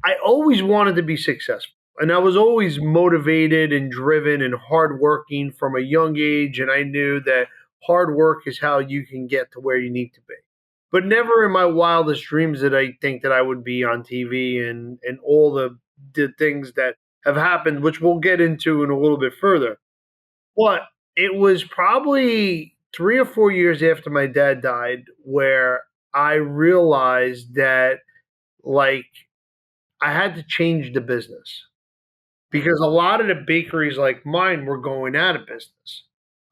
I always wanted to be successful. And I was always motivated and driven and hardworking from a young age. And I knew that hard work is how you can get to where you need to be. But never in my wildest dreams did I think that I would be on TV and all the things that have happened, which we'll get into in a little bit further. But it was probably 3 or 4 years after my dad died where I realized that, like, I had to change the business because a lot of the bakeries like mine were going out of business,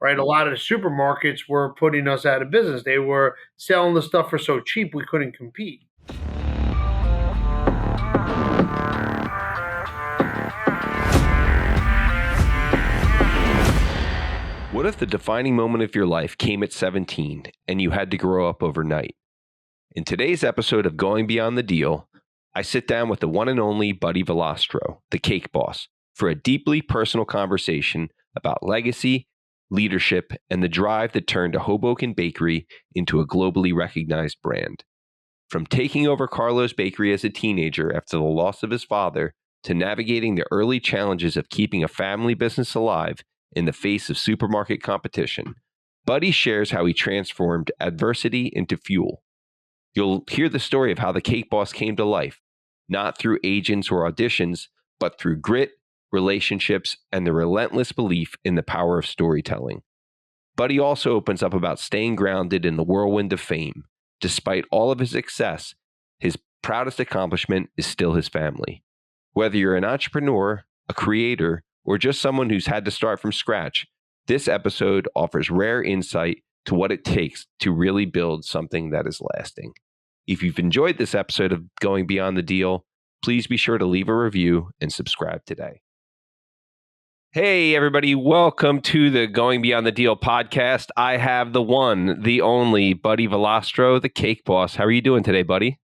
right? A lot of the supermarkets were putting us out of business. They were selling the stuff for so cheap we couldn't compete. What if the defining moment of your life came at 17 and you had to grow up overnight? In today's episode of Going Beyond the Deal, I sit down with the one and only Buddy Valastro, the cake boss, for a deeply personal conversation about legacy, leadership, and the drive that turned a Hoboken bakery into a globally recognized brand. From taking over Carlo's bakery as a teenager after the loss of his father to navigating the early challenges of keeping a family business alive in the face of supermarket competition, Buddy shares how he transformed adversity into fuel. You'll hear the story of how the cake boss came to life, not through agents or auditions, but through grit, relationships, and the relentless belief in the power of storytelling. Buddy also opens up about staying grounded in the whirlwind of fame. Despite all of his success, his proudest accomplishment is still his family. Whether you're an entrepreneur, a creator, or just someone who's had to start from scratch, this episode offers rare insight to what it takes to really build something that is lasting. If you've enjoyed this episode of Going Beyond the Deal, please be sure to leave a review and subscribe today. Hey, everybody. Welcome to the Going Beyond the Deal podcast. I have the one, the only Buddy Valastro, the cake boss. How are you doing today, buddy?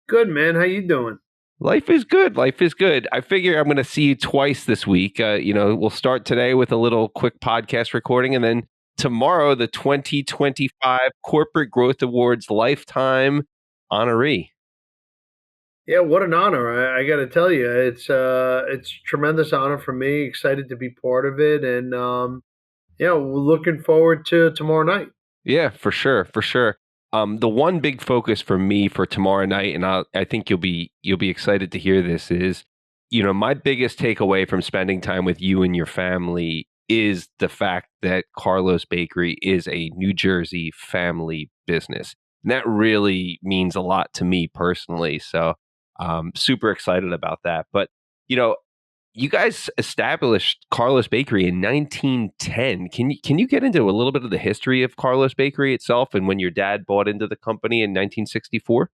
Good, man. How you doing? Life is good. Life is good. I figure I'm going to see you twice this week. We'll start today with a little quick podcast recording, and then tomorrow, the 2025 Corporate Growth Awards Lifetime honoree. Yeah, what an honor! I got to tell you, it's a tremendous honor for me. Excited to be part of it, and we're looking forward to tomorrow night. Yeah, for sure, for sure. The one big focus for me for tomorrow night, and I think you'll be excited to hear this, is, my biggest takeaway from spending time with you and your family is the fact that Carlo's Bakery is a New Jersey family business. And that really means a lot to me personally. So super excited about that. But, you guys established Carlo's Bakery in 1910. Can you get into a little bit of the history of Carlo's Bakery itself and when your dad bought into the company in 1964?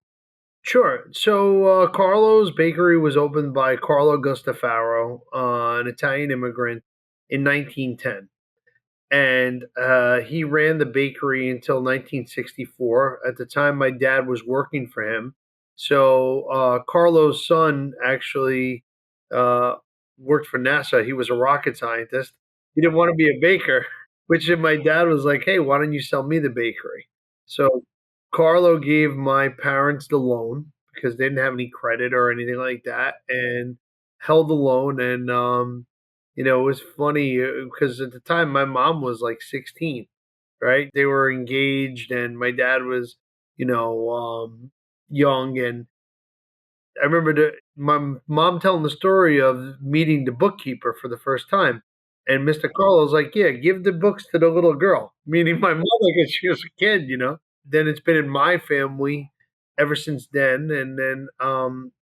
Sure. So Carlo's Bakery was opened by Carlo Gustafaro, an Italian immigrant, in 1910. And he ran the bakery until 1964. At the time, my dad was working for him. So Carlo's son actually worked for NASA. He was a rocket scientist. He didn't want to be a baker, which my dad was like, hey, why don't you sell me the bakery? So Carlo gave my parents the loan because they didn't have any credit or anything like that, and held the loan. And it was funny because at the time my mom was like 16, right? They were engaged, and my dad was, young. And I remember my mom telling the story of meeting the bookkeeper for the first time. And Mr. Carlos was like, yeah, give the books to the little girl, meaning my mother because she was a kid. Then it's been in my family ever since then. And then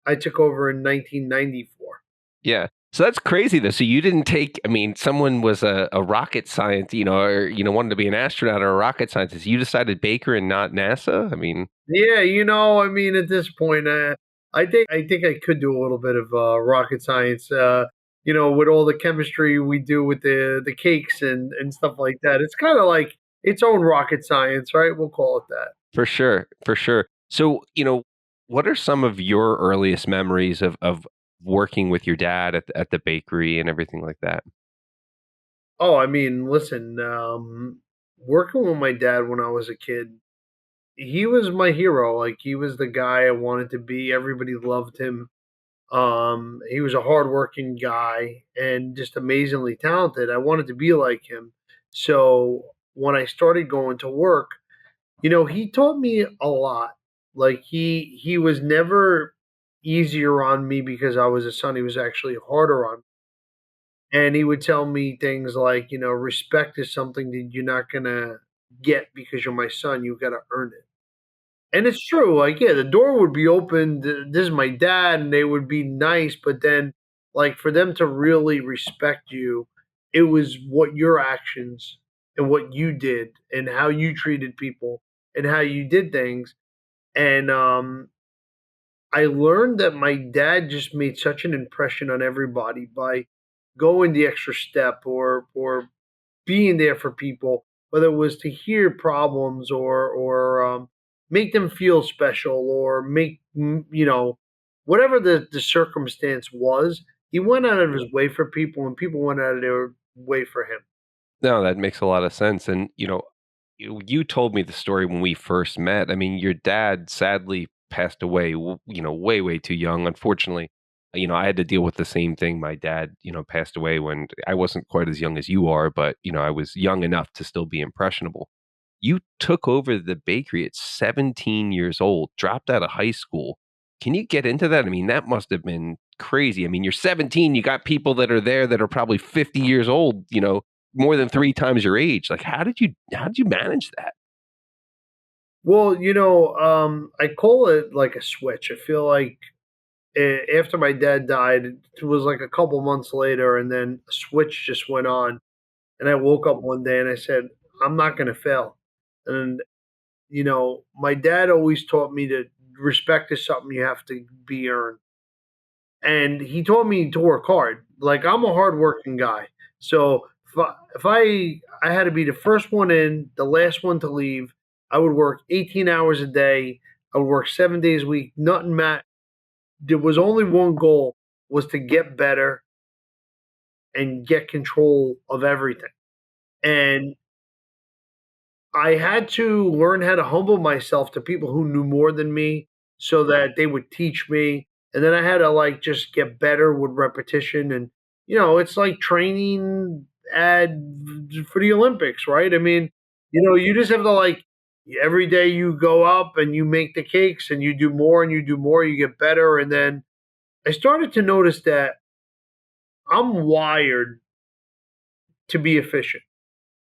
I took over in 1994. Yeah. So that's crazy, though. So you didn't take, someone was a rocket scientist, or, wanted to be an astronaut or a rocket scientist. You decided baker and not NASA? Yeah, at this point, I think I could do a little bit of rocket science, with all the chemistry we do with the cakes and stuff like that. It's kind of like its own rocket science, right? We'll call it that. For sure. For sure. So, what are some of your earliest memories of working with your dad at the bakery and everything like that? Oh, listen, working with my dad when I was a kid, he was my hero. Like, he was the guy I wanted to be. Everybody loved him. He was a hardworking guy and just amazingly talented. I wanted to be like him. So when I started going to work, he taught me a lot. Like he was never easier on me because I was a son. He was actually harder on me. And he would tell me things like, respect is something that you're not gonna get because you're my son. You got to earn it. And it's true. Like, yeah, the door would be open. This is my dad, and they would be nice. But then, like, for them to really respect you, it was what your actions and what you did and how you treated people and how you did things. And I learned that my dad just made such an impression on everybody by going the extra step or being there for people, whether it was to hear problems or make them feel special or make whatever the circumstance was. He went out of his way for people, and people went out of their way for him. No, that makes a lot of sense. And, you told me the story when we first met. I mean, your dad sadly passed away, way, way too young. Unfortunately, I had to deal with the same thing. My dad, passed away when I wasn't quite as young as you are, but, I was young enough to still be impressionable. You took over the bakery at 17 years old, dropped out of high school. Can you get into that? I mean, that must have been crazy. I mean, you're 17, you got people that are there that are probably 50 years old, more than 3 times your age. Like, how did you manage that? Well, I call it like a switch. I feel like after my dad died, it was like a couple months later, and then a switch just went on. And I woke up one day and I said, I'm not going to fail. And, my dad always taught me that respect is something you have to be earned. And he taught me to work hard. Like, I'm a hardworking guy. So if I had to be the first one in, the last one to leave, I would work 18 hours a day. I would work 7 days a week. Nothing mat. There was only one goal, was to get better and get control of everything. And I had to learn how to humble myself to people who knew more than me so that they would teach me. And then I had to like just get better with repetition. And, it's like training at for the Olympics, right? I mean, you just have to like every day you go up and you make the cakes and you do more and you do more, you get better. And then I started to notice that I'm wired to be efficient.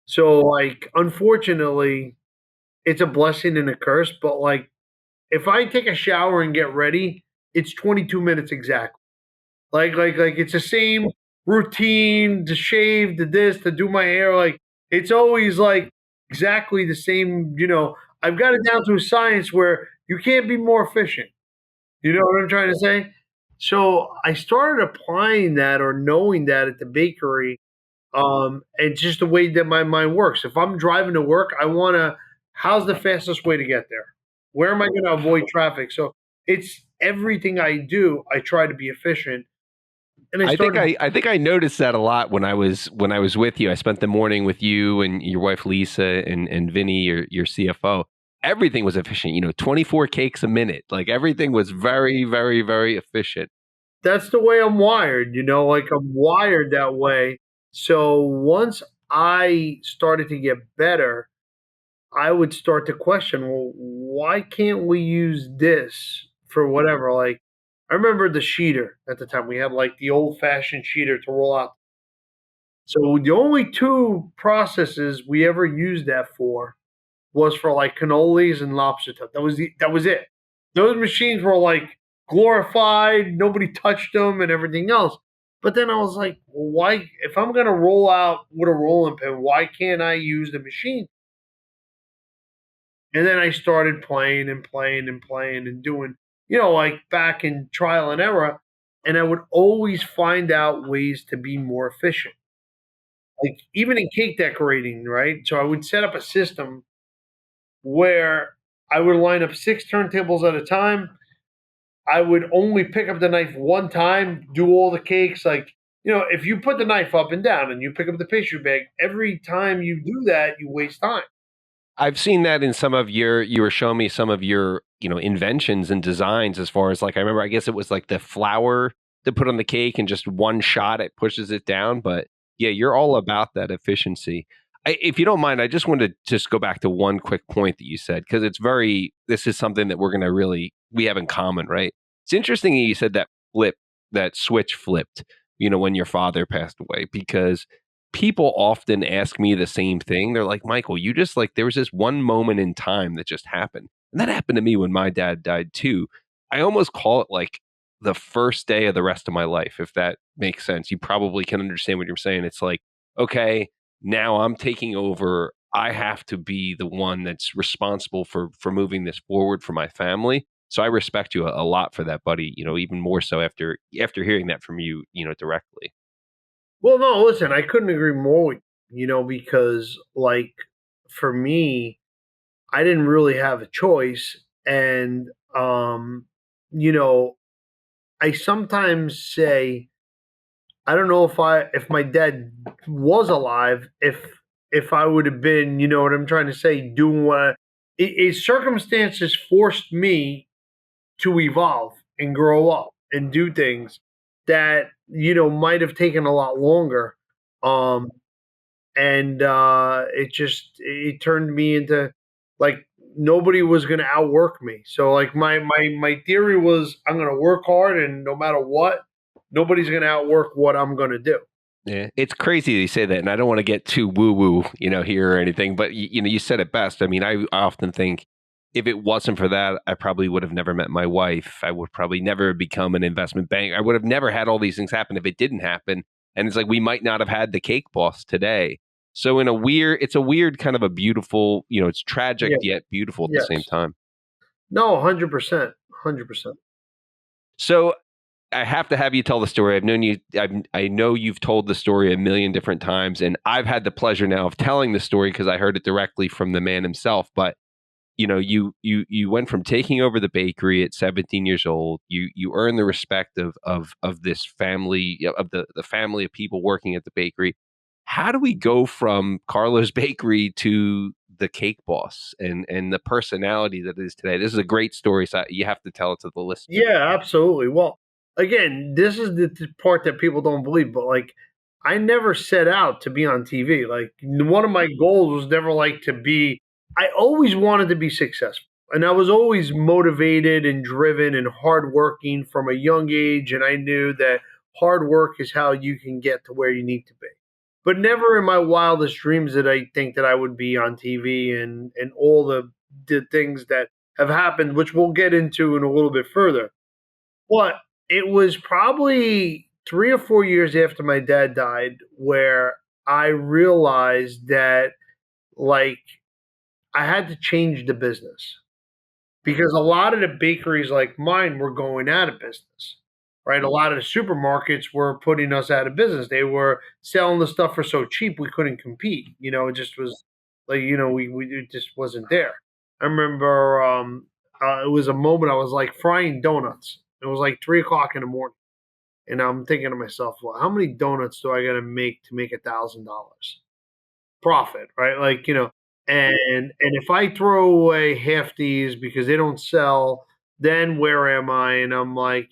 So, like, unfortunately, it's a blessing and a curse, but, like, if I take a shower and get ready, it's 22 minutes exactly. Like it's the same routine to shave, to this, to do my hair, like, it's always, like, exactly the same, I've got it down to a science where you can't be more efficient. You know what I'm trying to say? So, I started applying that or knowing that at the bakery. It's just the way that my mind works. If I'm driving to work, I wanna how's the fastest way to get there? Where am I gonna avoid traffic? So it's everything I do, I try to be efficient. And I I think started I think I noticed that a lot when I was with you. I spent the morning with you and your wife Lisa and Vinny, your CFO. Everything was efficient, 24 cakes a minute. Like everything was very, very, very efficient. that's the way I'm wired, like I'm wired that way. So once I started to get better, I would start to question, well, why can't we use this for whatever? Like, I remember the sheeter at the time. We had like the old fashioned sheeter to roll out. So the only two processes we ever used that for was for like cannolis and lobster tail. That was it. Those machines were like glorified. Nobody touched them and everything else. But then I was like, well, why? If I'm gonna roll out with a rolling pin, why can't I use the machine? And then I started playing and playing and playing and doing, like back in trial and error. And I would always find out ways to be more efficient. Like even in cake decorating, right? So I would set up a system where I would line up 6 turntables at a time. I would only pick up the knife one time, do all the cakes. Like, if you put the knife up and down and you pick up the pastry bag, every time you do that, you waste time. I've seen that in some of you were showing me some of your, inventions and designs as far as like, I remember, I guess it was like the flour to put on the cake and just one shot, it pushes it down. But yeah, you're all about that efficiency. If you don't mind, I just wanted to just go back to one quick point that you said, because this is something that we have in common, right? It's interesting that you said that switch flipped, when your father passed away, because people often ask me the same thing. They're like, Michael, you just like, there was this one moment in time that just happened. And that happened to me when my dad died too. I almost call it like the first day of the rest of my life, if that makes sense. You probably can understand what you're saying. It's like, okay, now I'm taking over. I have to be the one that's responsible for moving this forward for my family. So I respect you a lot for that, buddy. Even more so after hearing that from you, directly. Well, no, listen, I couldn't agree more with you, because like for me, I didn't really have a choice, and you know, I sometimes say I don't know if my dad was alive, if I would have been, you know what I'm trying to say, doing circumstances forced me to evolve and grow up and do things that might have taken a lot longer. Um, and it turned me into like nobody was going to outwork me. So like my theory was I'm going to work hard, and no matter what, nobody's going to outwork what I'm going to do. Yeah, it's crazy that you say that, and I don't want to get too woo woo, here or anything. But you said it best. I mean, I often think if it wasn't for that, I probably would have never met my wife. I would probably never become an investment banker. I would have never had all these things happen if it didn't happen. And it's like we might not have had the cake boss today. So it's a weird kind of a beautiful, it's tragic Yeah. yet beautiful at the same Yes. time. No. 100%. 100%. So I have to have you tell the story. I've known you. I know you've told the story a million different times, and I've had the pleasure now of telling the story because I heard it directly from the man himself. But you went from taking over the bakery at 17 years old. You earned the respect of this family, of the family of people working at the bakery. How do we go from Carlo's Bakery to the cake boss and the personality that it is today? This is a great story, so you have to tell it to the listeners. Yeah, absolutely. Well, again, this is the part that people don't believe, but like, I never set out to be on TV. Like, one of my goals was never like to be, I always wanted to be successful. And I was always motivated and driven and hardworking from a young age. And I knew that hard work is how you can get to where you need to be. But never in my wildest dreams did I think that I would be on TV and all the things that have happened, which we'll get into in a little bit further. But it was probably 3 or 4 years after my dad died where I realized that, like, I had to change the business because a lot of the bakeries like mine were going out of business, right? A lot of the supermarkets were putting us out of business. They were selling the stuff for so cheap we couldn't compete. It just was like, we it just wasn't there. I remember it was a moment I was like frying donuts. It was like 3 o'clock in the morning. And I'm thinking to myself, well, how many donuts do I got to make $1,000 profit, right? Like, and if I throw away half these because they don't sell, then where am I? And I'm like,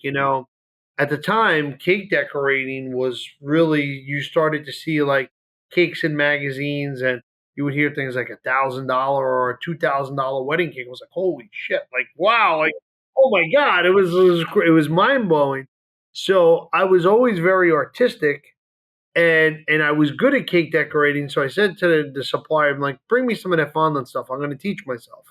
at the time, cake decorating was really, you started to see like cakes in magazines, and you would hear things like $1,000 or a $2,000 wedding cake. It was like, holy shit, like, wow, like, oh my God, it was mind blowing. So I was always very artistic, and I was good at cake decorating. So I said to the supplier, I'm like, bring me some of that fondant stuff. I'm going to teach myself.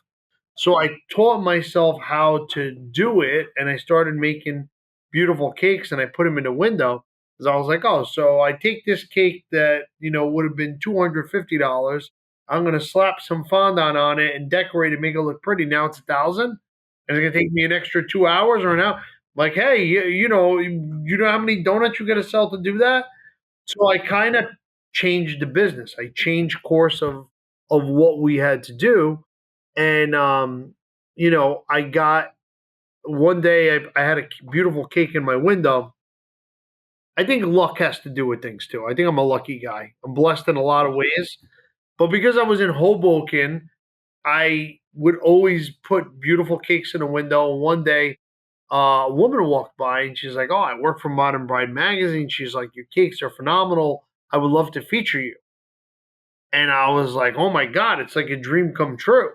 So I taught myself how to do it, and I started making beautiful cakes, and I put them in the window because I was like, oh, so I take this cake that would have been $250. I'm going to slap some fondant on it and decorate it, make it look pretty. Now it's 1,000, and it's going to take me an extra 2 hours or an hour. Like, hey, you know how many donuts you got to sell to do that? So I kind of changed the business. I changed course of what we had to do, and I got one day I had a beautiful cake in my window. I think luck has to do with things too. I think I'm a lucky guy. I'm blessed in a lot of ways, but because I was in Hoboken, I would always put beautiful cakes in the window. One day, a woman walked by and she's like, "Oh, I work for Modern Bride magazine." She's like, "Your cakes are phenomenal. I would love to feature you." And I was like, "Oh my god, it's like a dream come true."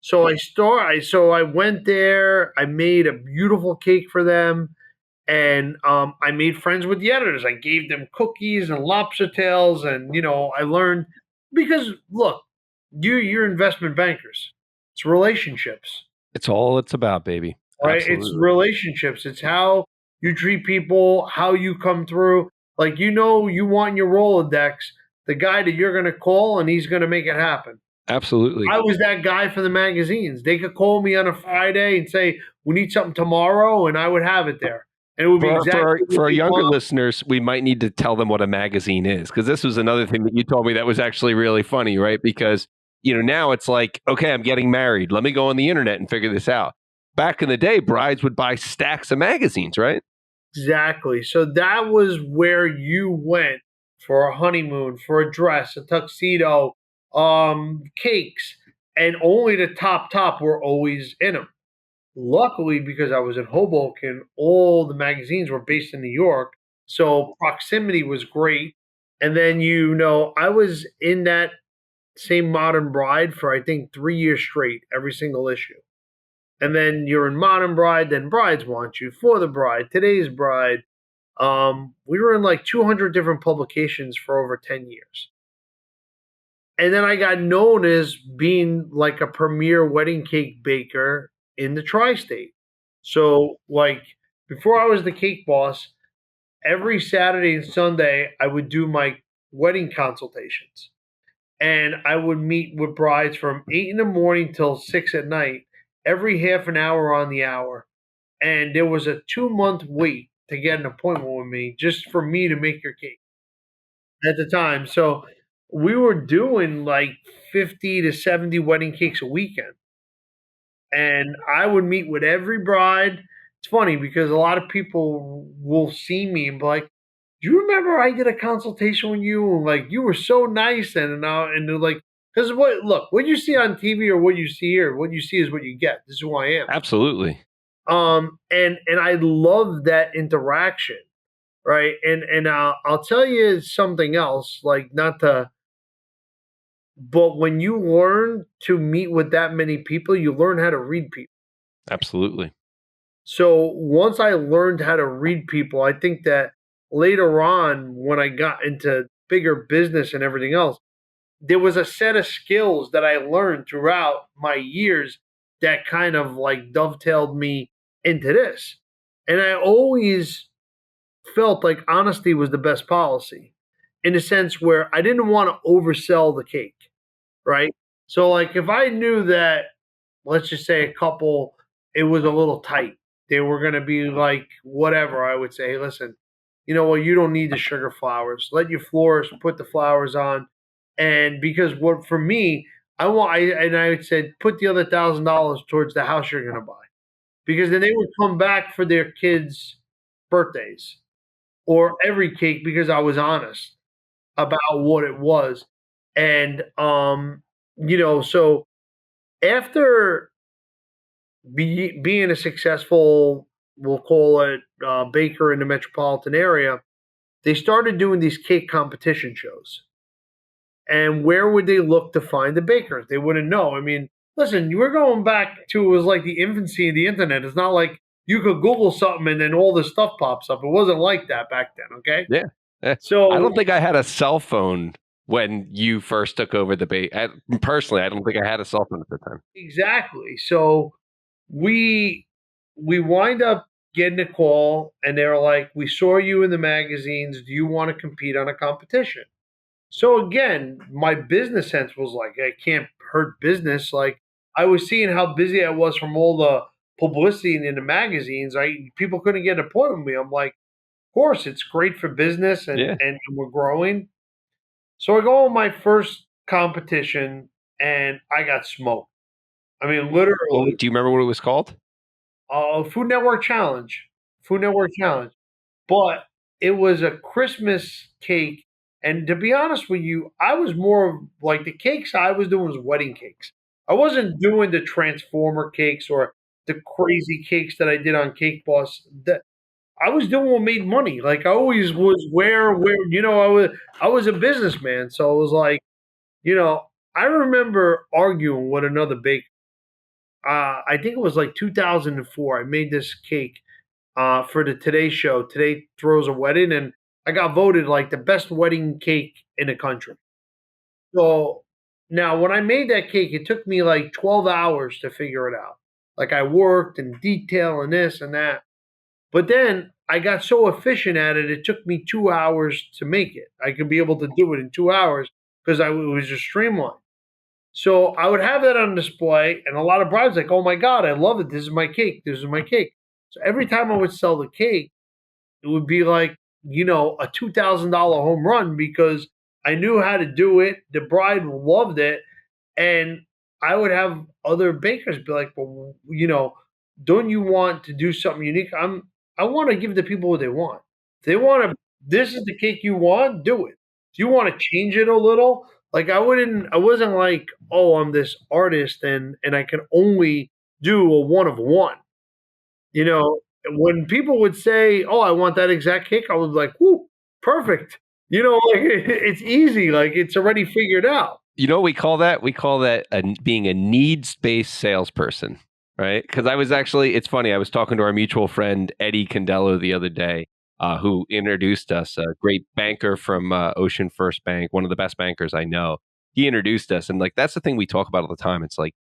So I went there. I made a beautiful cake for them, and I made friends with the editors. I gave them cookies and lobster tails, and I learned because look, you're investment bankers. It's relationships. It's all it's about, baby. Right? It's Absolutely. relationships. It's how you treat people, how you come through. Like, you want in your Rolodex the guy that you're going to call and he's going to make it happen. Absolutely. I was that guy for the magazines. They could call me on a Friday and say, "We need something tomorrow," and I would have it there. And it would be exactly what For our they younger want. listeners, we might need to tell them what a magazine is, because this was another thing that you told me that was actually really funny, right? Because now it's like, okay, I'm getting married. Let me go on the internet and figure this out. Back in the day, brides would buy stacks of magazines, right? Exactly. So that was where you went for a honeymoon, for a dress, a tuxedo, cakes, and only the top were always in them. Luckily, because I was in Hoboken, all the magazines were based in New York, so proximity was great. And then I was in that same Modern Bride for I think 3 years straight, every single issue. And then you're in Modern Bride, then Brides Want You, For the Bride, Today's Bride. We were in like 200 different publications for over 10 years. And then I got known as being like a premier wedding cake baker in the tri state. So, like, before I was the cake boss, every Saturday and Sunday, I would do my wedding consultations. And I would meet with brides from 8 in the morning till 6 at night, every half an hour on the hour. And there was a 2 month wait to get an appointment with me just for me to make your cake at the time. So we were doing like 50 to 70 wedding cakes a weekend. And I would meet with every bride. It's funny because a lot of people will see me and be like, "Do you remember I did a consultation with you? And like you were so nice." And they're like, because what you see on TV or what you see here, what you see is what you get. This is who I am. Absolutely. And I love that interaction, right? And I'll tell you something else, like not to, but when you learn to meet with that many people, you learn how to read people. Absolutely. So once I learned how to read people, I think that later on, when I got into bigger business and everything else, there was a set of skills that I learned throughout my years that kind of like dovetailed me into this. And I always felt like honesty was the best policy in the sense where I didn't want to oversell the cake, right? So, like, if I knew that, let's just say a couple, it was a little tight, they were going to be like, whatever, I would say, "Hey, listen, you know what? You don't need the sugar flowers. Let your florist put the flowers on." And because what for me, I said, put the other $1,000 towards the house you're going to buy because then they would come back for their kids' birthdays or every cake because I was honest about what it was. And so after being a successful, we'll call it baker in the metropolitan area, they started doing these cake competition shows. And where would they look to find the bakers? They wouldn't know. I mean, listen, you were going back to, it was like the infancy of the internet. It's not like you could Google something and then all this stuff pops up. It wasn't like that back then. Okay. Yeah. I don't So think I had a cell phone when you first took over the bait. Personally, I don't think I had a cell phone at the time. exactly. So we we wind up getting a call and they're like, "We saw you in the magazines. Do you want to compete on a competition?" So again, my business sense was like, I can't hurt business. Like I was seeing how busy I was from all the publicity in the magazines. People couldn't get an appointment with me. I'm like, of course, it's great for business Yeah. and we're growing. So I go on my first competition and I got smoked. I mean, Well, literally, do you remember what it was called? Food Network Challenge. Food Network Challenge. But it was a Christmas cake. And to be honest with you, I was more of like the cakes I was doing was wedding cakes. I wasn't doing the transformer cakes or the crazy cakes that I did on Cake Boss. That I was doing what made money. Like I always was where I was a businessman. So it was like, you know, I remember arguing with another baker. I think it was like 2004. I made this cake for the Today Show. Today throws a wedding, and I got voted like the best wedding cake in the country. So now, when I made that cake, it took me like 12 hours to figure it out. Like I worked in detail and this and that. But then I got so efficient at it, it took me 2 hours to make it. I could be able to do it in 2 hours because it was just streamlined. So I would have that on display, and a lot of brides like, "Oh my god, I love it! This is my cake. This is my cake." So every time I would sell the cake, it would be like a $2,000 home run because I knew how to do it. The bride loved it, and I would have other bakers be like, "Well, don't you want to do something unique?" I want to give the people what they want. If they want to, this is the cake you want, do it. If you want to change it a little, like I wasn't like, oh, I'm this artist and I can only do a one of one. You know, when people would say, "Oh, I want that exact cake," I was like, "Whoo, perfect." Like it's easy, like it's already figured out. You know what we call that? We call that being a needs-based salesperson, right? Because it's funny, I was talking to our mutual friend, Eddie Condello, the other day, who introduced us, a great banker from Ocean First Bank, one of the best bankers I know. He introduced us, and like that's the thing we talk about all the time. It's like,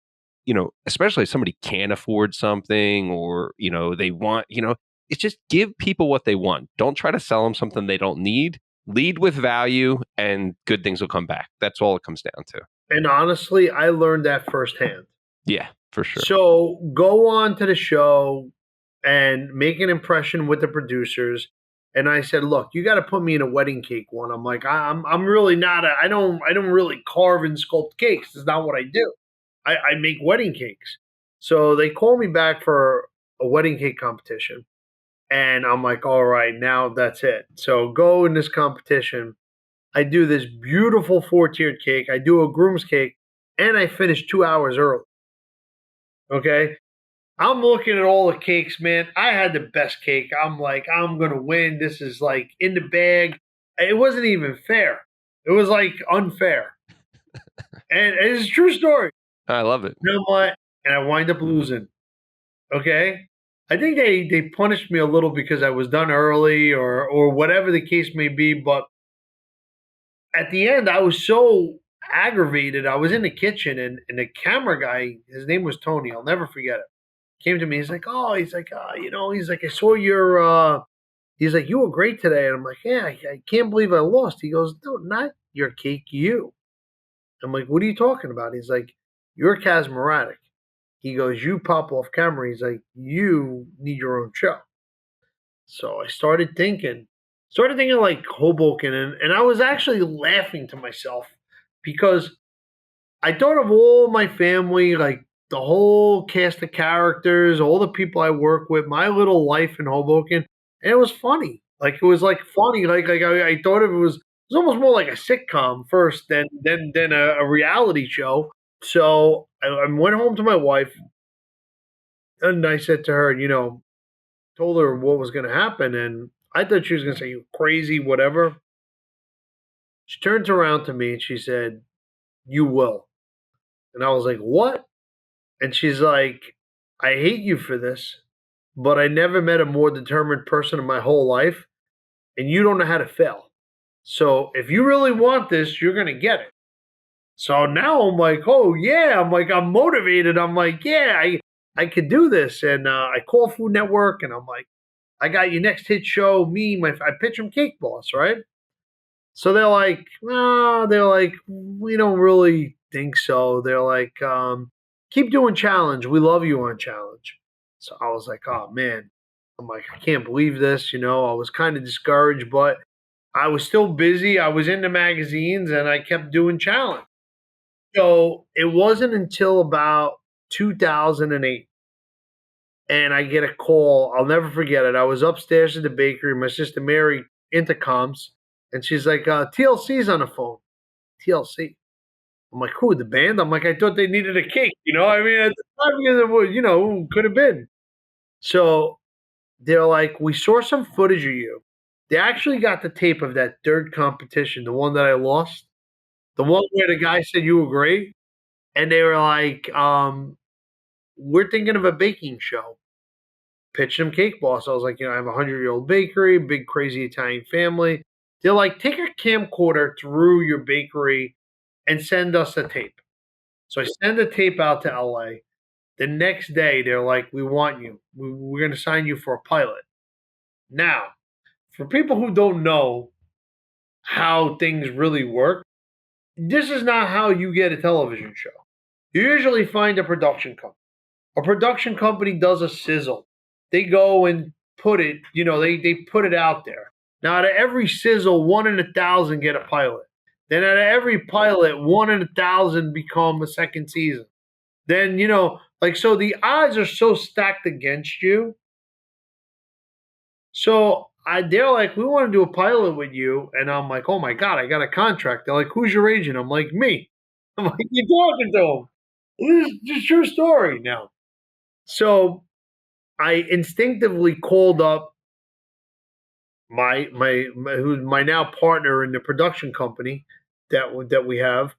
especially if somebody can't afford something or, they want, it's just give people what they want. Don't try to sell them something they don't need. Lead with value and good things will come back. That's all it comes down to. And honestly, I learned that firsthand. Yeah, for sure. So go on to the show and make an impression with the producers. And I said, look, you got to put me in a wedding cake one. I'm like, I'm really not. I don't really carve and sculpt cakes. It's not what I do. I make wedding cakes. So they call me back for a wedding cake competition. And I'm like, all right, now that's it. So go in this competition. I do this beautiful 4-tiered cake. I do a groom's cake, and I finish 2 hours early. Okay. I'm looking at all the cakes, man. I had the best cake. I'm like, I'm going to win. This is like in the bag. It wasn't even fair. It was like unfair. And it's a true story. I love it. You know what? And I wind up losing. Okay. I think they punished me a little because I was done early or whatever the case may be. But at the end, I was so aggravated. I was in the kitchen and the camera guy, his name was Tony. I'll never forget it. Came to me. He's like, he's like, I saw your, he's like, you were great today. And I'm like, yeah, I can't believe I lost. He goes, no, not your cake, you. I'm like, what are you talking about? He's like, you're charismatic. He goes, you pop off camera. He's like, you need your own show. So I started thinking like Hoboken. And I was actually laughing to myself because I thought of all my family, like the whole cast of characters, all the people I work with, my little life in Hoboken, and it was funny. Like it was like funny. Like I thought it was almost more like a sitcom first than a reality show. So I went home to my wife and I said to her, told her what was going to happen, and I thought she was going to say you crazy, whatever. She turns around to me and she said, "You will," and I was like, "What?" And she's like, I hate you for this, but I never met a more determined person in my whole life, and you don't know how to fail. So if you really want this, you're going to get it. So now I'm like, oh, yeah. I'm like, I'm motivated. I'm like, yeah, I could do this. And I call Food Network, and I'm like, I got your next hit show. I pitch them Cake Boss, right? So they're like, we don't really think so. They're like, keep doing challenge. We love you on challenge. So I was like, oh man. I'm like, I can't believe this. I was kind of discouraged, but I was still busy. I was in the magazines and I kept doing challenge. So it wasn't until about 2008 and I get a call. I'll never forget it. I was upstairs at the bakery. My sister Mary intercoms and she's like, TLC's on the phone. TLC. I'm like, who, the band? I'm like, I thought they needed a cake, I mean, at the time, because it was, could have been. So they're like, we saw some footage of you. They actually got the tape of that third competition, the one that I lost, the one where the guy said you were great. And they were like, we're thinking of a baking show. Pitched them Cake Boss. I was like, I have a 100-year-old bakery, big crazy Italian family. They're like, take a camcorder through your bakery and send us a tape. So I send the tape out to LA. The next day, they're like, we want you. We're going to sign you for a pilot. Now, for people who don't know how things really work, this is not how you get a television show. You usually find a production company. A production company does a sizzle. They go and put it, they put it out there. Now, out of every sizzle, 1 in 1,000 get a pilot. Then out of every pilot, 1 in 1,000 become a second season. Then, so the odds are so stacked against you. So they're like, we want to do a pilot with you. And I'm like, oh my God, I got a contract. They're like, who's your agent? I'm like, me. I'm like, you're talking to him. This is just true story now. So I instinctively called up who's my now partner in the production company that we have,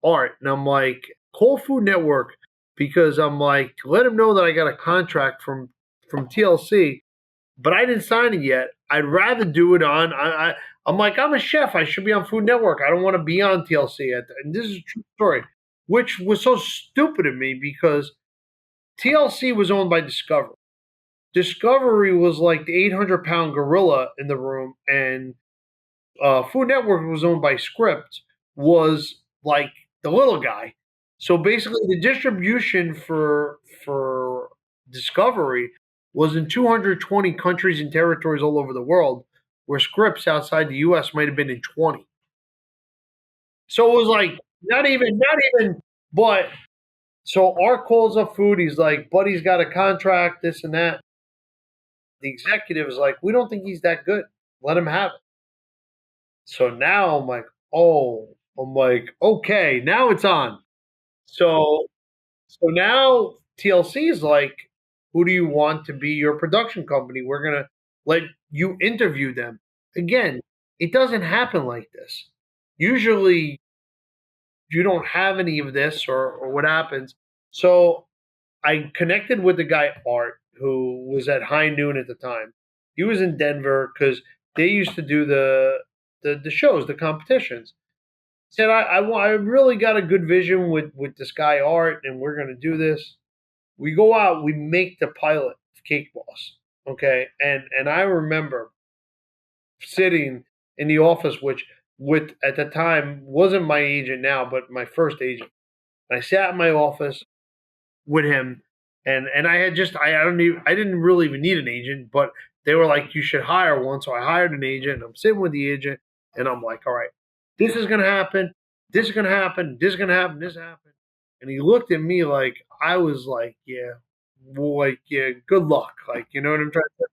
Art, and I'm like, call Food Network, because I'm like, let him know that I got a contract from TLC, but I didn't sign it yet. I'd rather do it on. I'm like, I'm a chef. I should be on Food Network. I don't want to be on TLC. And this is a true story, which was so stupid of me because TLC was owned by Discovery. Discovery was like the 800-pound gorilla in the room, and Food Network was owned by Script, was like the little guy. So basically, the distribution for Discovery was in 220 countries and territories all over the world, where Scripts outside the U.S. might have been in 20. So it was like not even. But so Art calls up Food. He's like, "Buddy's got a contract, this and that." The executive is like, we don't think he's that good. Let him have it. So now I'm like, okay, now it's on. So now TLC is like, who do you want to be your production company? We're gonna let you interview them. Again, it doesn't happen like this. Usually you don't have any of this or what happens. So I connected with the guy Art, who was at High Noon at the time. He was in Denver because they used to do the shows, the competitions. Said I really got a good vision with this guy Art, and we're gonna do this. We go out, we make the pilot of Cake Boss, okay, and I remember sitting in the office, which with at the time wasn't my agent now, but my first agent. And I sat in my office with him, and I had just I didn't really even need an agent, but they were like, you should hire one. So I hired an agent. I'm sitting with the agent, and I'm like, all right, this is gonna happen, this is gonna happen, this is gonna happen, this happened. And he looked at me like I was like, yeah, boy, yeah, good luck, like, you know what I'm trying to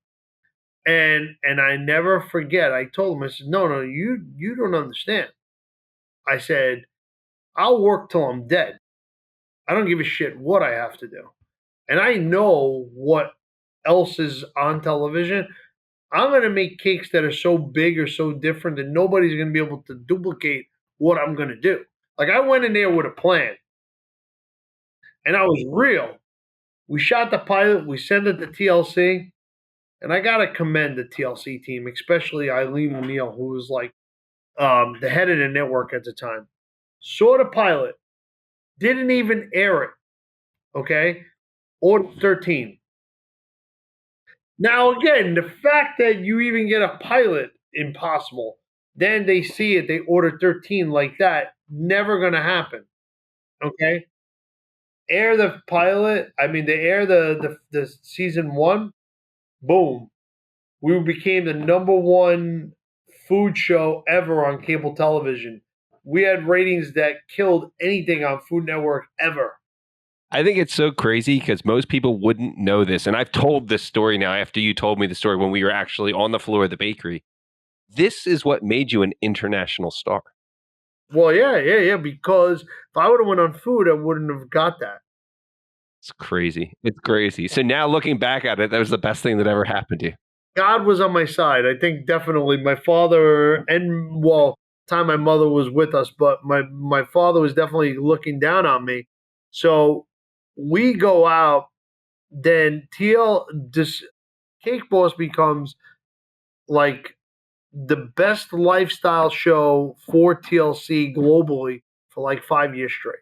say. And I never forget. I told him, I said, no, you don't understand. I said, I'll work till I'm dead. I don't give a shit what I have to do. And I know what else is on television. I'm going to make cakes that are so big or so different that nobody's going to be able to duplicate what I'm going to do. Like, I went in there with a plan, and I was real. We shot the pilot, we sent it to TLC, and I got to commend the TLC team, especially Eileen O'Neill, who was like the head of the network at the time. Saw the pilot, didn't even air it, okay? Order 13. Now, again, the fact that you even get a pilot, impossible. Then they see it, they order 13 like that, never going to happen. Okay? Air the pilot, I mean, they air the season 1, boom. We became the number 1 food show ever on cable television. We had ratings that killed anything on Food Network ever. I think it's so crazy because most people wouldn't know this. And I've told this story now after you told me the story when we were actually on the floor of the bakery. This is what made you an international star. Well, yeah. Because if I would have went on food, I wouldn't have got that. It's crazy. It's crazy. So now looking back at it, that was the best thing that ever happened to you. God was on my side. I think definitely my father and well, time my mother was with us, but my father was definitely looking down on me. So we go out, then TL this Cake Boss becomes like the best lifestyle show for TLC globally for like 5 years straight.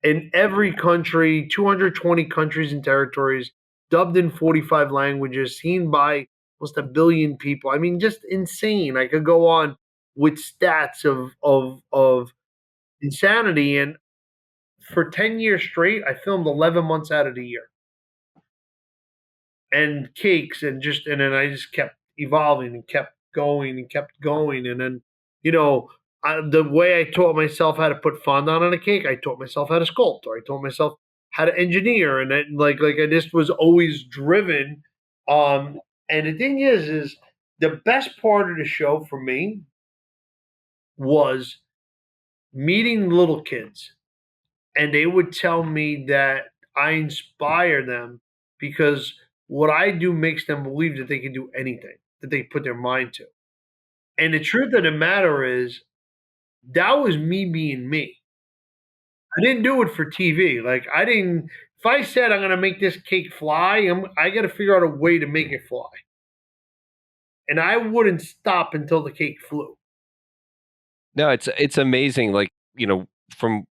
In every country, 220 countries and territories, dubbed in 45 languages, seen by almost a billion people. I mean, just insane. I could go on with stats of insanity. And for 10 years straight, I filmed 11 months out of the year. And cakes and then I just kept evolving and kept going and kept going. And then, you know, the way I taught myself how to put fondant on a cake, I taught myself how to sculpt, or I taught myself how to engineer, and then like I just was always driven. And the thing is the best part of the show for me was meeting little kids, and they would tell me that I inspire them because what I do makes them believe that they can do anything that they put their mind to. And the truth of the matter is, that was me being me. I didn't do it for TV. Like I didn't. If I said I'm going to make this cake fly, I got to figure out a way to make it fly, and I wouldn't stop until the cake flew. No, it's amazing. Like, from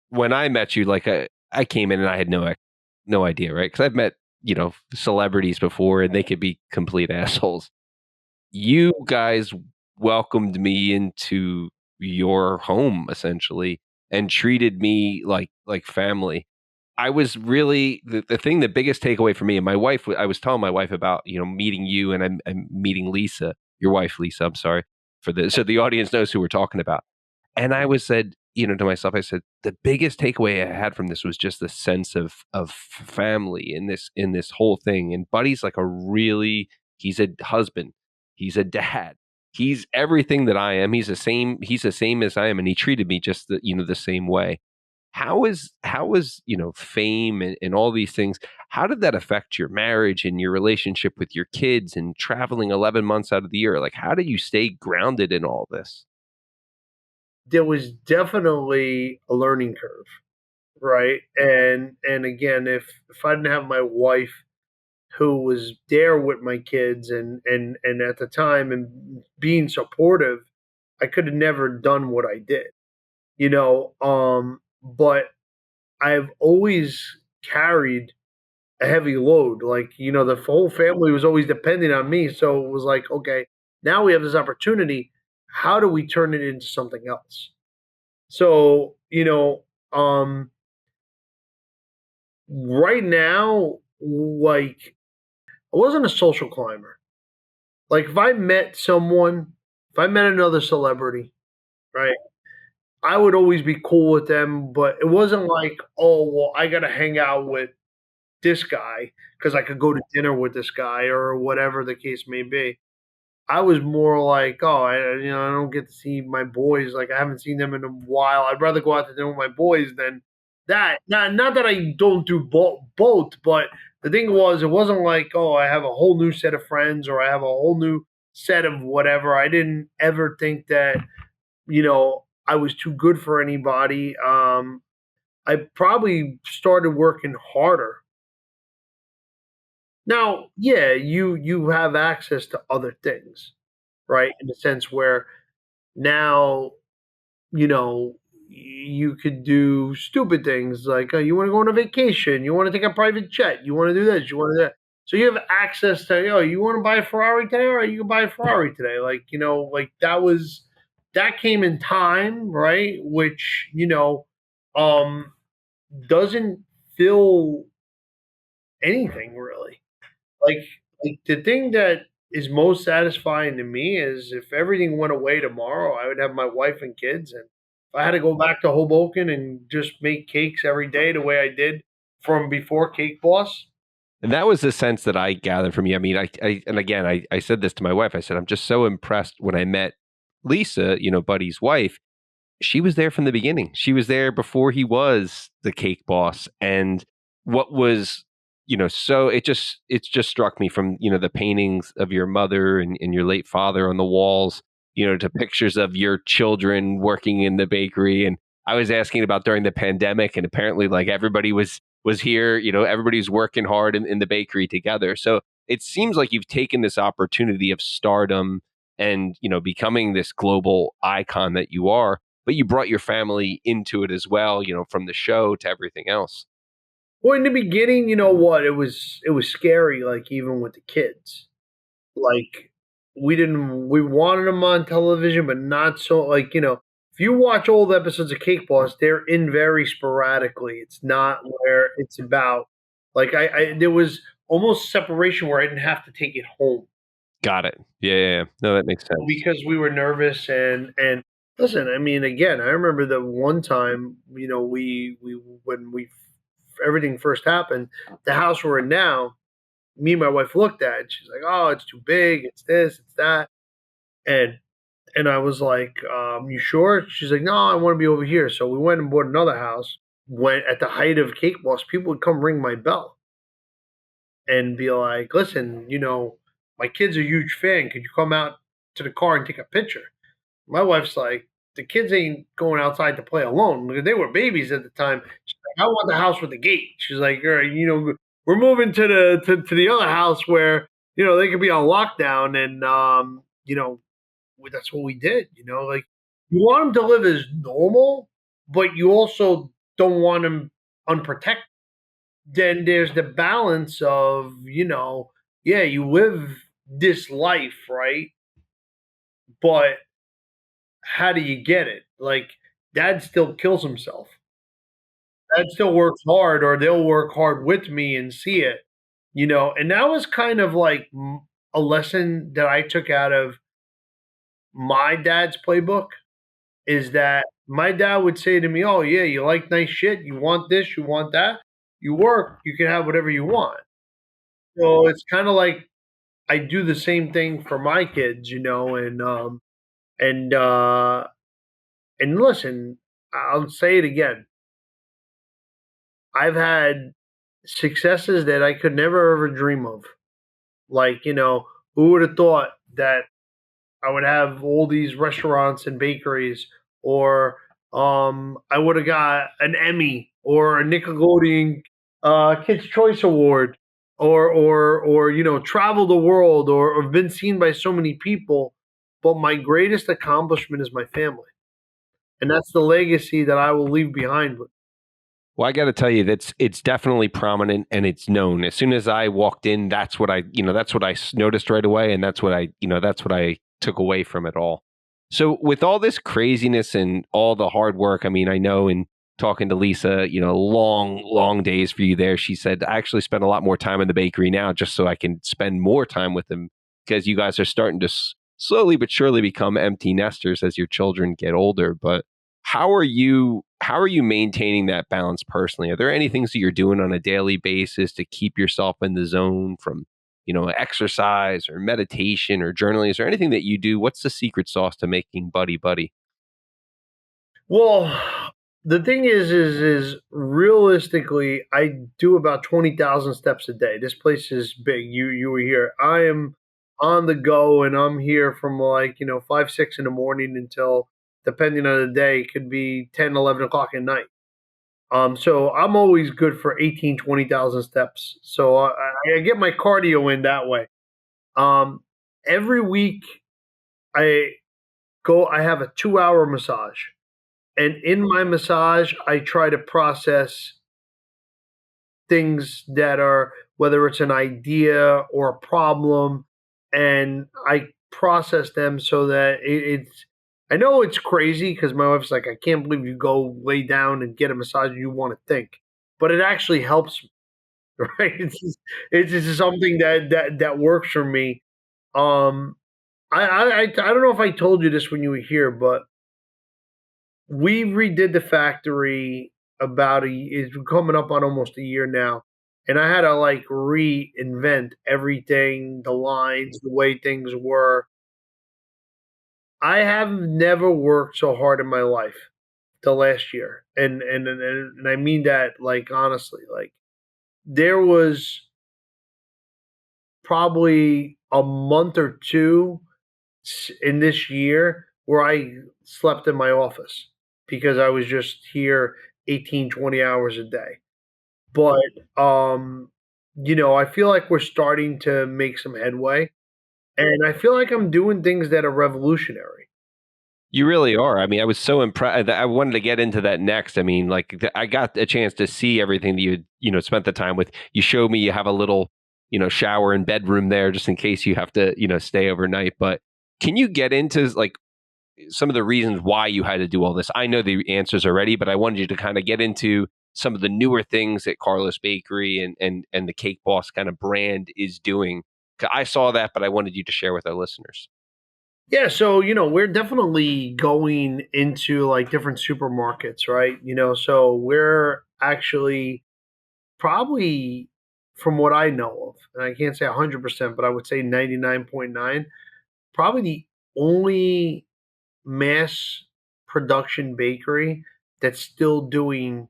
when I met you, like I came in and I had no idea, right? Because I've met, celebrities before and they could be complete assholes. You guys welcomed me into your home essentially and treated me like family. I was really the thing, the biggest takeaway for me, and my wife, I was telling my wife about, meeting you, and I'm meeting Lisa, your wife, Lisa. I'm sorry for this. So the audience knows who we're talking about. And I was said, to myself, I said, the biggest takeaway I had from this was just the sense of family in this whole thing. And Buddy's like he's a husband, he's a dad, he's everything that I am. He's the same as I am, and he treated me just the same way. How is fame and all these things? How did that affect your marriage and your relationship with your kids and traveling 11 months out of the year? Like, how do you stay grounded in all this? There was definitely a learning curve, right? And again, if I didn't have my wife who was there with my kids and at the time and being supportive, I could have never done what I did, but I've always carried a heavy load. Like, the whole family was always depending on me. So it was like, okay, now we have this opportunity. How do we turn it into something else? So, right now, like, I wasn't a social climber. Like, if I met another celebrity, right, I would always be cool with them, but it wasn't like, oh, well, I got to hang out with this guy because I could go to dinner with this guy or whatever the case may be. I was more like, oh, I don't get to see my boys. Like I haven't seen them in a while. I'd rather go out to dinner with my boys than that. Not that I don't do both, but the thing was, it wasn't like, oh, I have a whole new set of friends or I have a whole new set of whatever. I didn't ever think that I was too good for anybody. I probably started working harder. Now, yeah, you have access to other things, right? In the sense where now, you could do stupid things like, you want to go on a vacation, you want to take a private jet, you want to do this, you want to do that. So you have access to, you want to buy a Ferrari today, or you can buy a Ferrari today. Like, like that came in time, right? Which, um, doesn't fill anything really. Like like the thing that is most satisfying to me is if everything went away tomorrow, I would have my wife and kids, and if I had to go back to Hoboken and just make cakes every day the way I did from before Cake Boss. And that was the sense that I gathered from you. I mean, and again, I said this to my wife. I said, I'm just so impressed when I met Lisa, Buddy's wife. she was there from the beginning. She was there before he was the cake boss. And what was, so it just struck me from, the paintings of your mother and your late father on the walls, to pictures of your children working in the bakery. And I was asking about during the pandemic, and apparently like everybody was here, everybody's working hard in the bakery together. So it seems like you've taken this opportunity of stardom and, becoming this global icon that you are, but you brought your family into it as well, from the show to everything else. Well, in the beginning, you know what? It was scary, like even with the kids. Like we wanted them on television, but not so like, if you watch old episodes of Cake Boss, they're in very sporadically. It's not where it's about like I there was almost separation where I didn't have to take it home Got it. Yeah, yeah, yeah. No, that makes sense. because we were nervous and listen, I mean, again, I remember the one time, we when we everything first happened, the house we're in now, me and my wife looked at it. She's like, "Oh, it's too big. It's this. It's that." And I was like, "You sure?" She's like, "No, I want to be over here." So we went and bought another house. When at the height of Cake Boss, people would come ring my bell and be like, "Listen, my kid's a huge fan. Could you come out to the car and take a picture?" My wife's like, "The kids ain't going outside to play alone because they were babies at the time." She's like, "I want the house with the gate." She's like, "All right, we're moving to the other house where they could be on lockdown, and that's what we did. Like you want them to live as normal, but you also don't want them unprotected. Then there's the balance of yeah, you live this life, right? But how do you get it? Like dad still kills himself. Dad still works hard, or they'll work hard with me and see it. And that was kind of like a lesson that I took out of my dad's playbook is that my dad would say to me, "Oh yeah, you like nice shit, you want this, you want that, you work, you can have whatever you want." So it's kind of like I do the same thing for my kids, and and listen, I'll say it again. I've had successes that I could never ever dream of. Like, who would have thought that I would have all these restaurants and bakeries, or I would have got an Emmy or a Nickelodeon Kids Choice Award, or travel the world, or been seen by so many people. But my greatest accomplishment is my family, and that's the legacy that I will leave behind with. Well, I got to tell you, it's definitely prominent and it's known. As soon as I walked in, that's what I noticed right away, and that's what I took away from it all. So, with all this craziness and all the hard work, I mean, I know in talking to Lisa, long, long days for you there. She said I actually spend a lot more time in the bakery now, just so I can spend more time with them because you guys are starting to slowly but surely become empty nesters as your children get older. But how are you maintaining that balance personally? Are there any things that you're doing on a daily basis to keep yourself in the zone from, exercise or meditation or journaling? Is there anything that you do? What's the secret sauce to making buddy buddy? Well, the thing is realistically, I do about 20,000 steps a day. This place is big. You were here. I am on the go, and I'm here from like 5 6 in the morning until, depending on the day, it could be 10 11 o'clock at night. So I'm always good for 18 20,000 steps. So I get my cardio in that way. Um, every week I I have a 2 hour massage. And in my massage, I try to process things that are, whether it's an idea or a problem, and I process them so that it's. I know it's crazy because my wife's like, I can't believe you go lay down and get a massage and you want to think, but it actually helps me, right? It's just something that works for me. Um, I don't know if I told you this when you were here, but we redid the factory about it's coming up on almost a year now, and I had to like reinvent everything, the lines, the way things were. I have never worked so hard in my life the last year, and I mean that like honestly. Like there was probably a month or two in this year where I slept in my office because I was just here 18, 20 hours a day. But I feel like we're starting to make some headway, and I feel like I'm doing things that are revolutionary. You really are. I mean, I was so impressed. I wanted to get into that next. I mean, like I got a chance to see everything that spent the time with. You showed me you have a little, shower and bedroom there just in case you have to, stay overnight. But can you get into like some of the reasons why you had to do all this? I know the answers already, but I wanted you to kind of get into some of the newer things that Carlos Bakery and the Cake Boss kind of brand is doing. 'Cause I saw that, but I wanted you to share with our listeners. Yeah, so we're definitely going into like different supermarkets, right? So we're actually probably, from what I know of, and I can't say 100%, but I would say 99.9, probably the only mass production bakery that's still doing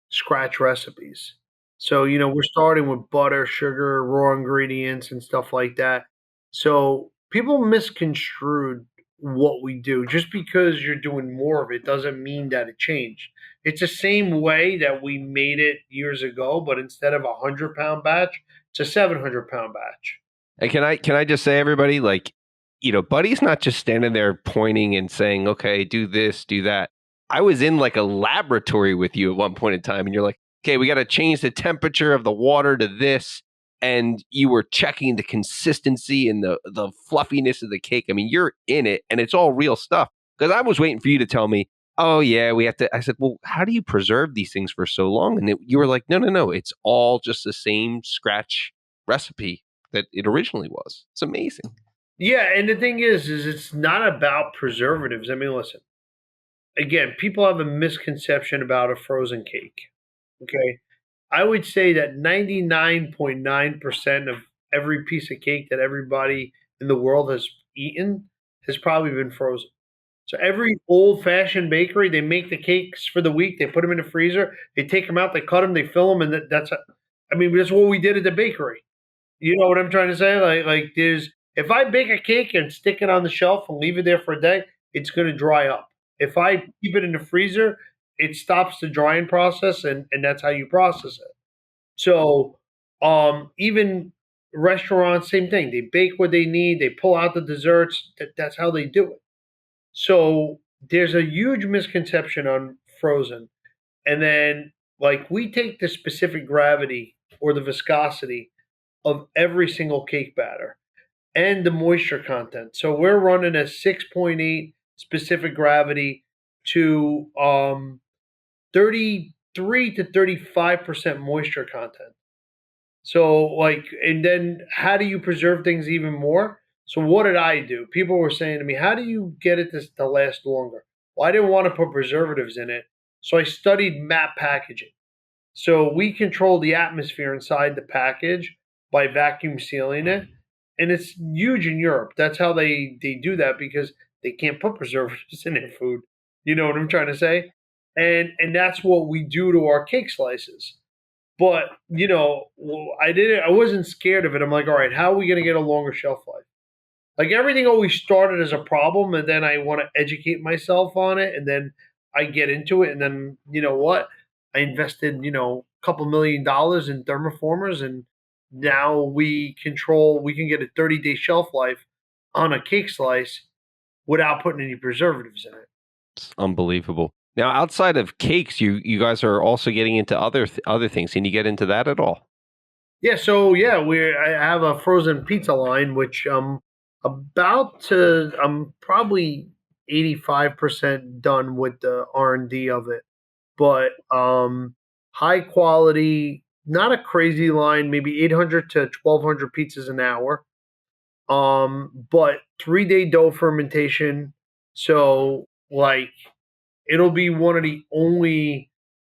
scratch recipes. So, we're starting with butter, sugar, raw ingredients, and stuff like that. So, people misconstrued what we do. Just because you're doing more of it doesn't mean that it changed. It's the same way that we made it years ago, but instead of a 100-pound batch, it's a 700-pound batch. And can I just say, everybody, like, Buddy's not just standing there pointing and saying, "Okay, do this, do that." I was in like a laboratory with you at one point in time, and you're like, "Okay, we got to change the temperature of the water to this," and you were checking the consistency and the fluffiness of the cake. I mean, you're in it, and it's all real stuff. Because I was waiting for you to tell me, "Oh yeah, we have to." I said, "Well, how do you preserve these things for so long?" And you were like, "No, no, no, it's all just the same scratch recipe that it originally was." It's amazing. Yeah, and the thing is it's not about preservatives. I mean, listen, again, people have a misconception about a frozen cake. Okay. I would say that 99.9% of every piece of cake that everybody in the world has eaten has probably been frozen. So every old-fashioned bakery, they make the cakes for the week, they put them in the freezer, they take them out, they cut them, they fill them, and I mean, that's what we did at the bakery. You know what I'm trying to say? Like there's if I bake a cake and stick it on the shelf and leave it there for a day, it's gonna dry up. If I keep it in the freezer, it stops the drying process and that's how you process it. So even restaurants, same thing. They bake what they need, they pull out the desserts. That's how they do it. So there's a huge misconception on frozen. And then like we take the specific gravity or the viscosity of every single cake batter and the moisture content. So we're running a 6.8 specific gravity to 33 to 35% moisture content. So like, and then how do you preserve things even more? So what did I do? People were saying to me, "How do you get it to last longer?" Well, I didn't want to put preservatives in it, so I studied map packaging. So we control the atmosphere inside the package by vacuum sealing it, and it's huge in Europe. That's how they do that because they can't put preservatives in their food. You know what I'm trying to say? And that's what we do to our cake slices. But I didn't. I wasn't scared of it. I'm like, all right, how are we going to get a longer shelf life? Like everything always started as a problem, and then I want to educate myself on it, and then I get into it, and then you know what? I invested a couple $1 million in thermoformers, and now we can get a 30-day shelf life on a cake slice without putting any preservatives in it. It's unbelievable. Now, outside of cakes, you guys are also getting into other things. Can you get into that at all? Yeah, so yeah, I have a frozen pizza line, which I'm probably 85% done with the R&D of it. But high quality, not a crazy line, maybe 800 to 1200 pizzas an hour. But 3-day dough fermentation. So like it'll be one of the only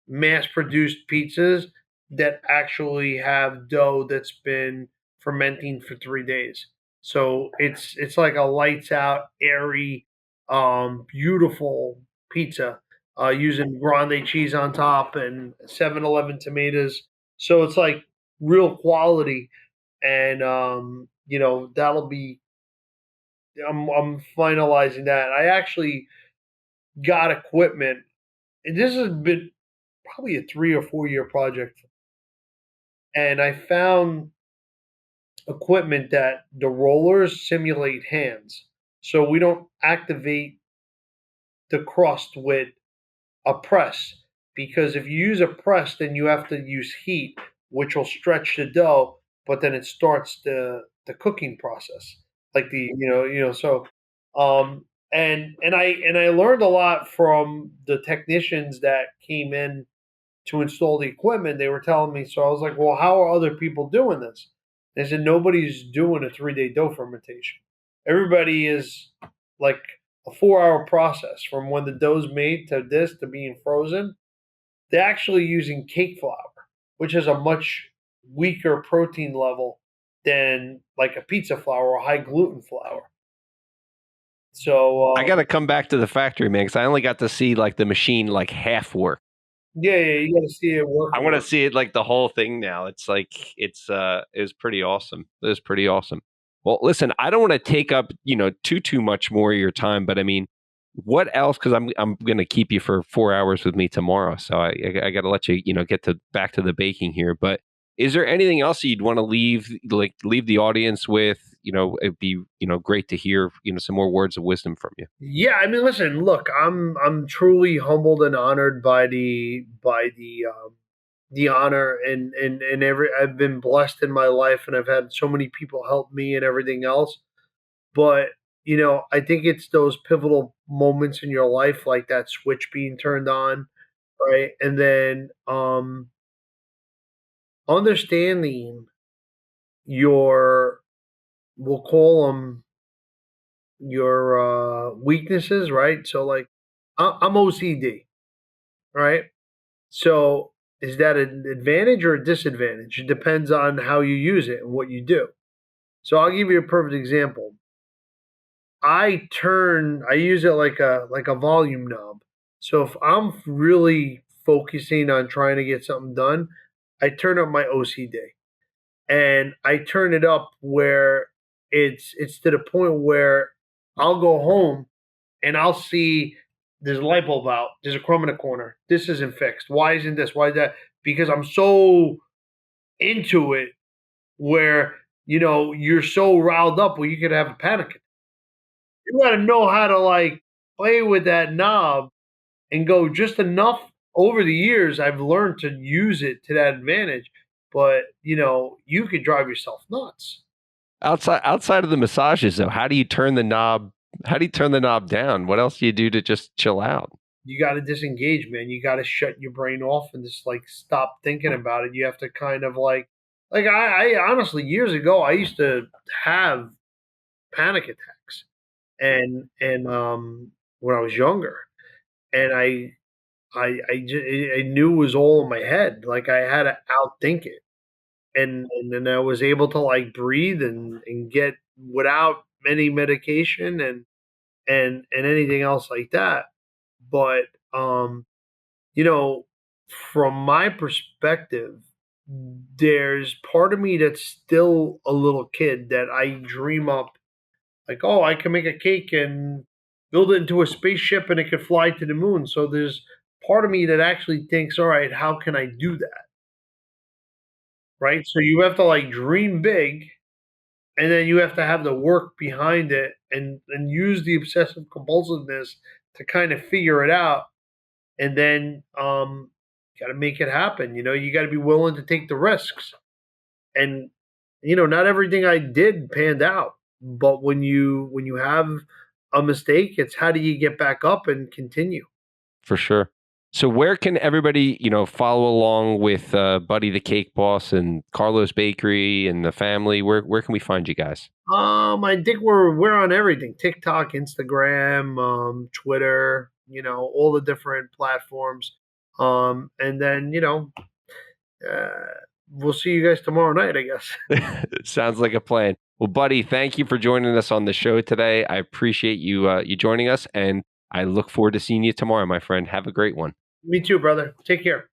mass produced pizzas that actually have dough that's been fermenting for 3 days. So it's like a lights out, airy. Beautiful pizza, using grande cheese on top and 7-Eleven tomatoes. So it's like real quality, and that'll be. I'm finalizing that. I actually got equipment, and this has been probably a 3 or 4 year project, and I found equipment that the rollers simulate hands, so we don't activate the crust with a press, because if you use a press, then you have to use heat, which will stretch the dough, but then it starts the cooking process, like so. Um, and I learned a lot from the technicians that came in to install the equipment. They were telling me, so I was like, well, how are other people doing this? They said nobody's doing a 3 day dough fermentation. Everybody is like a 4 hour process from when the dough's made to this to being frozen. They're actually using cake flour, which is a much weaker protein level than like a pizza flour or high gluten flour. So I got to come back to the factory, man, because I only got to see like the machine like half work. yeah, you got to see it work. I want to see it like the whole thing now. It's like it was pretty awesome. It was pretty awesome. Well, listen, I don't want to take up, too much more of your time, but I mean, what else? Because I'm going to keep you for 4 hours with me tomorrow, so I got to let you, get to back to the baking here. But is there anything else you'd want to leave the audience with? It'd be great to hear some more words of wisdom from you. Yeah, I mean, listen, look, I'm truly humbled and honored by the honor, and every I've been blessed in my life, and I've had so many people help me and everything else. But I think it's those pivotal moments in your life, like that switch being turned on, right? And then understanding your, we'll call them your weaknesses, right? So like I'm OCD, right? So is that an advantage or a disadvantage? It depends on how you use it and what you do. So I'll give you a perfect example. I use it like a volume knob. So if I'm really focusing on trying to get something done, I turn up my OCD, and I turn it up where it's to the point where I'll go home and I'll see there's a light bulb out, there's a crumb in the corner. This isn't fixed. Why isn't this? Why is that? Because I'm so into it, where you're so riled up where you could have a panic attack. You got to know how to like play with that knob and go just enough. Over the years, I've learned to use it to that advantage, but you could drive yourself nuts. Outside of the massages, though, how do you turn the knob? How do you turn the knob down? What else do you do to just chill out? You got to disengage, man. You got to shut your brain off and just like stop thinking about it. You have to kind of like I honestly, years ago, I used to have panic attacks, and when I was younger, and I knew it was all in my head. Like I had to outthink it, and then I was able to like breathe and get without any medication and anything else like that. But you know, from my perspective, there's part of me that's still a little kid that I dream up like, oh, I can make a cake and build it into a spaceship and it could fly to the moon. So there's part of me that actually thinks, all right, how can I do that? Right. So you have to like dream big, and then you have to have the work behind it, and use the obsessive compulsiveness to kind of figure it out, and then got to make it happen. You got to be willing to take the risks, and not everything I did panned out, but when you have a mistake, it's how do you get back up and continue. For sure. So where can everybody, follow along with Buddy the Cake Boss and Carlo's Bakery and the family? Where can we find you guys? I think we're on everything: TikTok, Instagram, Twitter. All the different platforms. And then uh, we'll see you guys tomorrow night, I guess. Sounds like a plan. Well, buddy, thank you for joining us on the show today. I appreciate you joining us, and I look forward to seeing you tomorrow, my friend. Have a great one. Me too, brother. Take care.